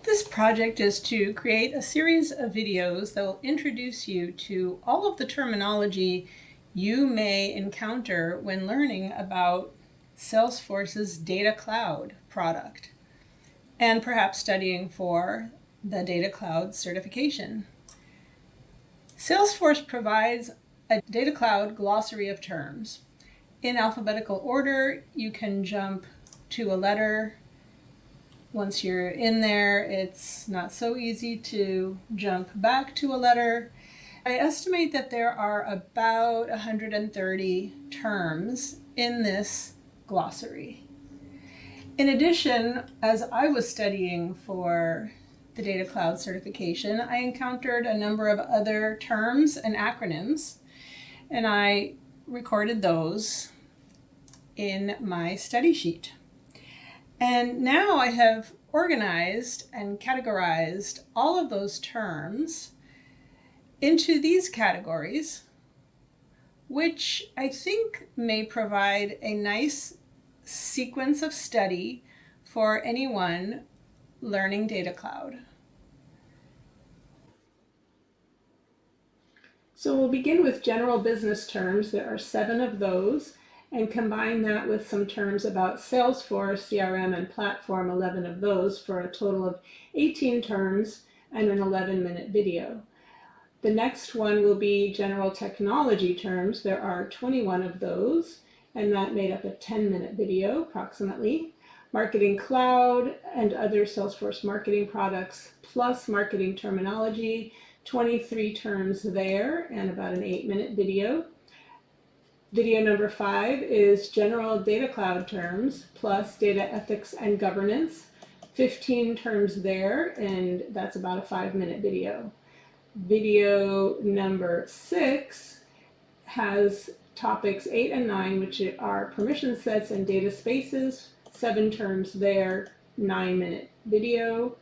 This project is to create a series of videos that will introduce you to all of the terminology you may encounter when learning about Salesforce's Data Cloud product, and perhaps studying for the Data Cloud certification. Salesforce provides a Data Cloud glossary of terms. In alphabetical order, you can jump to a letter. Once you're in there, it's not so easy to jump back to a letter. I estimate that there are about 130 terms in this glossary. In addition, as I was studying for the Data Cloud certification, I encountered a number of other terms and acronyms, and I recorded those in my study sheet. And now I have organized and categorized all of those terms into these categories, which I think may provide a nice sequence of study for anyone learning Data Cloud. So we'll begin with general business terms. There are 7 of those, and combine that with some terms about Salesforce, CRM, and platform, 11 of those, for a total of 18 terms and an 11-minute video. The next one will be general technology terms. There are 21 of those, and that made up a 10-minute video approximately. Marketing Cloud and other Salesforce marketing products, plus marketing terminology, 23 terms there, and about an 8-minute video. Video number 5 is general Data Cloud terms plus data ethics and governance. 15 terms there, and that's about a 5-minute video. Video number 6 has topics 8 and 9, which are permission sets and data spaces. 7 terms there, 9-minute video.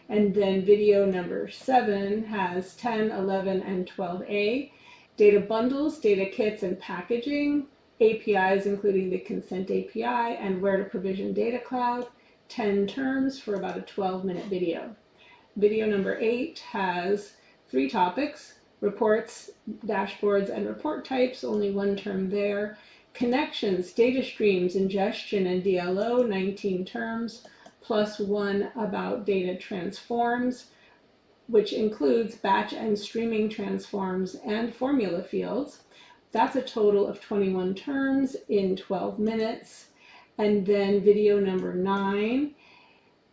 And then video number 7 has 10, 11, and 12A. Data bundles, data kits, and packaging, APIs including the consent API, and where to provision Data Cloud, 10 terms for about a 12-minute video. Video number 8 has 3 topics, reports, dashboards, and report types, only 1 term there. Connections, data streams, ingestion, and DLO, 19 terms, plus 1 about data transforms, which includes batch and streaming transforms and formula fields. That's a total of 21 terms in 12 minutes. And then video number 9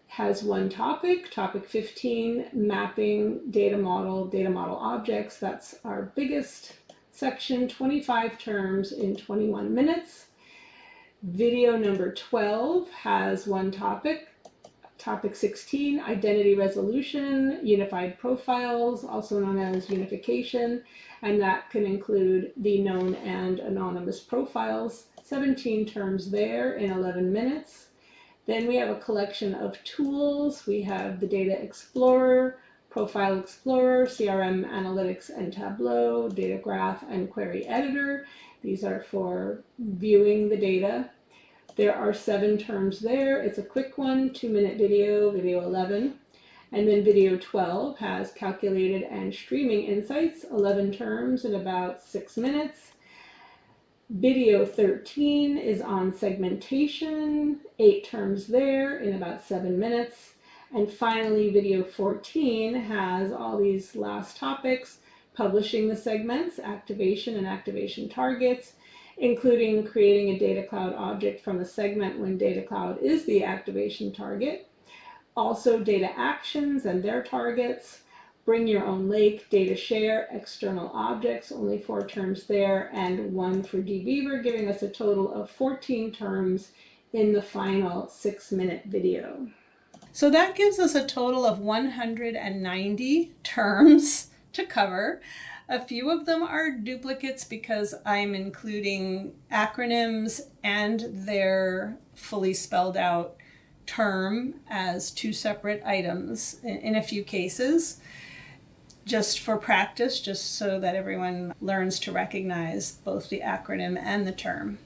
has 1 topic, topic 15, mapping data model objects. That's our biggest section, 25 terms in 21 minutes. Video number 12 has 1 topic, topic 16, identity resolution, unified profiles, also known as unification, and that can include the known and anonymous profiles. 17 terms there in 11 minutes. Then we have a collection of tools. We have the Data Explorer, Profile Explorer, CRM Analytics and Tableau, Data Graph, and Query Editor. These are for viewing the data. There are 7 terms there. It's a quick one, 2-minute video, video 11. And then video 12 has calculated and streaming insights, 11 terms in about 6 minutes. Video 13 is on segmentation, 8 terms there in about 7 minutes. And finally, video 14 has all these last topics, publishing the segments, activation and activation targets, including creating a Data Cloud object from a segment when Data Cloud is the activation target. Also data actions and their targets, bring your own lake, data share, external objects, only 4 terms there, and 1 for dbeaver, giving us a total of 14 terms in the final 6-minute video. So that gives us a total of 190 terms to cover. A few of them are duplicates because I'm including acronyms and their fully spelled out term as 2 separate items in a few cases, just for practice, just so that everyone learns to recognize both the acronym and the term.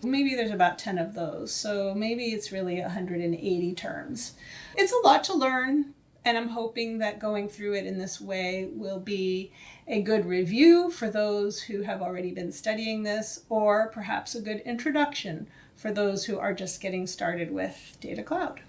Maybe there's about 10 of those, so maybe it's really 180 terms. It's a lot to learn. And I'm hoping that going through it in this way will be a good review for those who have already been studying this, or perhaps a good introduction for those who are just getting started with Data Cloud.